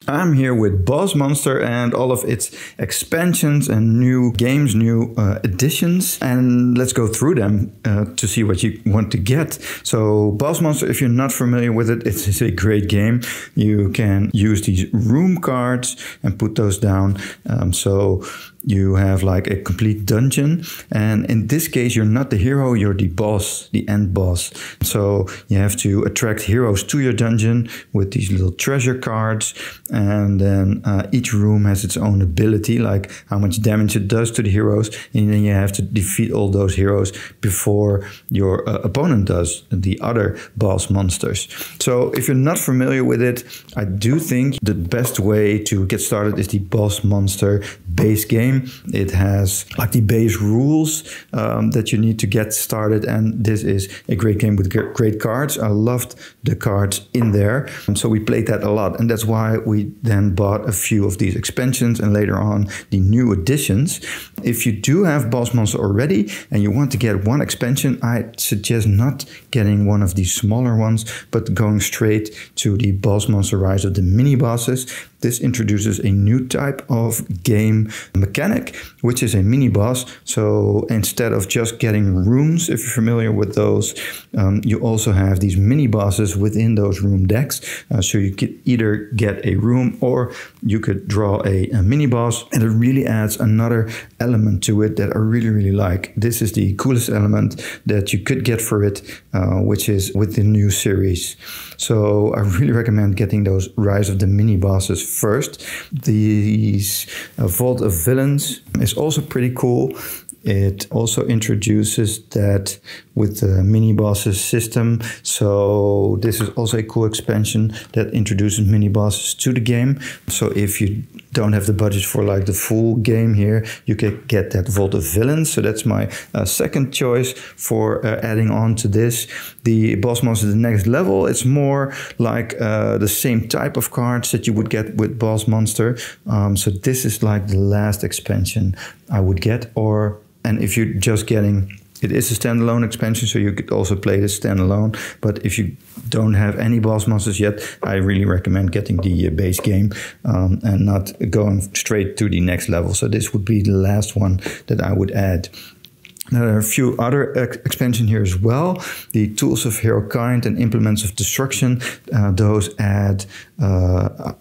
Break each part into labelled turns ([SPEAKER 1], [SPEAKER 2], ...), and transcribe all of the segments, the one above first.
[SPEAKER 1] I'm here with Boss Monster and all of its expansions and new games, new additions, and let's go through them to see what you want to get. So Boss Monster, if you're not familiar with it, it's a great game. You can use these room cards and put those down. So you have like a complete dungeon, and in this case you're not the hero, you're the boss, the end boss. So you have to attract heroes to your dungeon with these little treasure cards, and then each room has its own ability, like how much damage it does to the heroes, and then you have to defeat all those heroes before your opponent does, the other boss monsters. So if you're not familiar with it, I do think the best way to get started is the Boss Monster base game. It has like the base rules that you need to get started, and this is a great game with great cards. I loved the cards in there, so we played that a lot, and that's why we then bought a few of these expansions and later on the new additions. If you do have Boss Monster already and you want to get one expansion, I suggest not getting one of these smaller ones, but going straight to the Boss Monster Rise of the Mini Bosses. This introduces a new type of game mechanic, which is a mini boss. So instead of just getting rooms, if you're familiar with those, you also have these mini bosses within those room decks. So you could either get a room or you could draw a mini boss, and it really adds another element to it that I really like. This is the coolest element that you could get for it, which is with the new series. So I really recommend getting those Rise of the Mini Bosses first. These Vault of Villains is also pretty cool. It also introduces that with the mini bosses system. So this is also a cool expansion that introduces mini bosses to the game. So if you don't have the budget for like the full game here, you can get that Vault of Villains. So that's my second choice for adding on to this. The Boss Monster the next level, it's more like the same type of cards that you would get with Boss Monster. So this is like the last expansion I would get, and if you're just getting, it is a standalone expansion, so you could also play this standalone. But if you don't have any Boss Monsters yet, I really recommend getting the base game and not going straight to the next level. So this would be the last one that I would add. Now, there are a few other expansions here as well. The Tools of Hero Kind and Implements of Destruction. Those add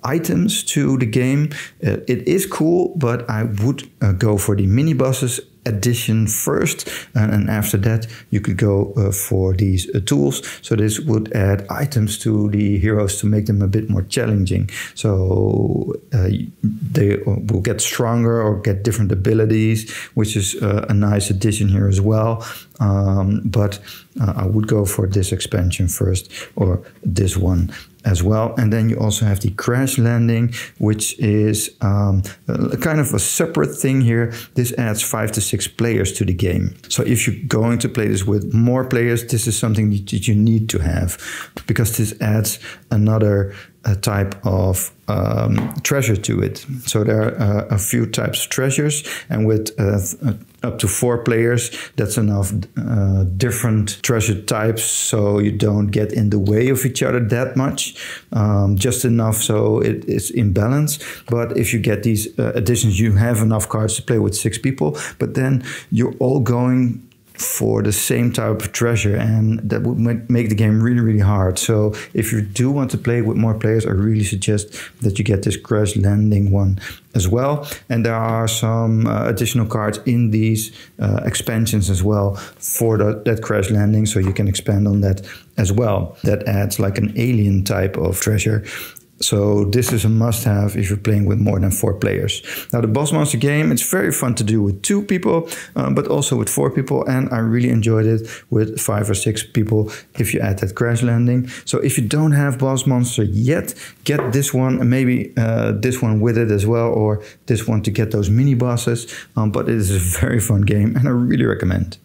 [SPEAKER 1] items to the game. It is cool, but I would go for the mini bosses edition first, and after that you could go for these tools. So this would add items to the heroes to make them a bit more challenging. So they will get stronger or get different abilities, which is a nice addition here as well. But I would go for this expansion first, or this one as well. And then you also have the Crash Landing, which is kind of a separate thing here. This adds 5 to 6 players to the game. So if you're going to play this with more players, this is something that you need to have, because this adds another type of treasure to it. So there are a few types of treasures, and with up to 4 players, that's enough different treasure types, so you don't get in the way of each other that much, just enough so it is in balance. But if you get these additions, you have enough cards to play with 6 people, but then you're all going for the same type of treasure, and that would make the game really hard. So if you do want to play with more players, I really suggest that you get this Crash Landing one as well. And there are some additional cards in these expansions as well for that Crash Landing, so you can expand on that as well. That adds like an alien type of treasure. So this is a must-have if you're playing with more than 4 players. Now, the Boss Monster game, it's very fun to do with 2 people, but also with 4 people. And I really enjoyed it with 5 or 6 people if you add that Crash Landing. So if you don't have Boss Monster yet, get this one, and maybe this one with it as well, or this one to get those mini bosses. But it is a very fun game, and I really recommend.